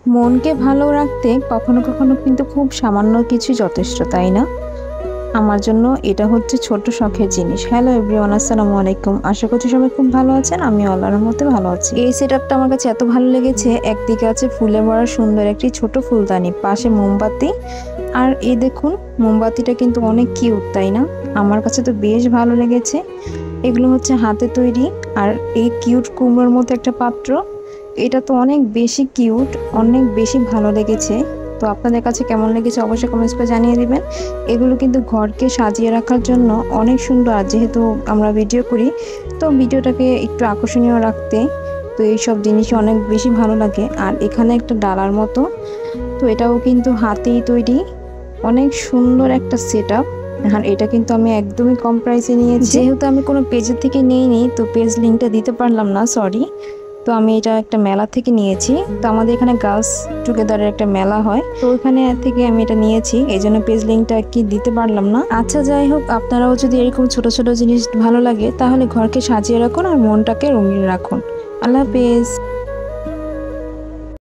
মনকে ভালো রাখতে কখনো কখনো কিন্তু খুব সামান্য কিছু যথেষ্ট, তাই না? আমার জন্য এটা হচ্ছে ছোট শখের জিনিস। হ্যালো এভরিওয়ান, আসসালামু আলাইকুম। আশা করছি সবাই খুব ভালো আছেন। আমি আল্লাহর রহমতে ভালো আছি। এই সেটআপটা আমার কাছে এত ভালো লেগেছে। একদিকে আছে ফুলে ভরা সুন্দর একটি ছোট ফুলদানি, পাশে মোমবাতি। আর এই দেখুন, মোমবাতিটা কিন্তু অনেক কিউট, তাই না? আমার কাছে তো বেশ ভালো লেগেছে। এগুলো হচ্ছে হাতে তৈরি। আর এই কিউট কুমড়োর মতো একটা পাত্র, এটা তো অনেক বেশি কিউট, অনেক বেশি ভালো লেগেছে। তো আপনাদের কাছে কেমন লেগেছে অবশ্যই কমেন্টস করে জানিয়ে দিবেন। এগুলো কিন্তু ঘরকে সাজিয়ে রাখার জন্য অনেক সুন্দর। আর যেহেতু আমরা ভিডিও করি, তো ভিডিওটাকে একটু আকর্ষণীয় রাখতে তো এইসব জিনিসই অনেক বেশি ভালো লাগে। আর এখানে একটা ডালার মতো, তো এটাও কিন্তু হাতেই তৈরি, অনেক সুন্দর একটা সেটআপ। আর এটা কিন্তু আমি একদমই কম প্রাইসে নিয়েছি। যেহেতু আমি কোনো পেজের থেকে নিইনি, তো পেজ লিঙ্কটা দিতে পারলাম না, সরি। তো আমি এটা একটা মেলা থেকে নিয়েছি। তো আমাদের এখানে গার্লস টুগেদারের একটা মেলা হয়, তো ওইখানে থেকে আমি এটা নিয়েছি, এই জন্য পেজ লিঙ্কটা কি দিতে পারলাম না। আচ্ছা, যাই হোক, আপনারাও যদি এরকম ছোট ছোট জিনিস ভালো লাগে তাহলে ঘরকে সাজিয়ে রাখুন আর মনটাকে রঙিন রাখুন। আল্লাহ হাফেজ।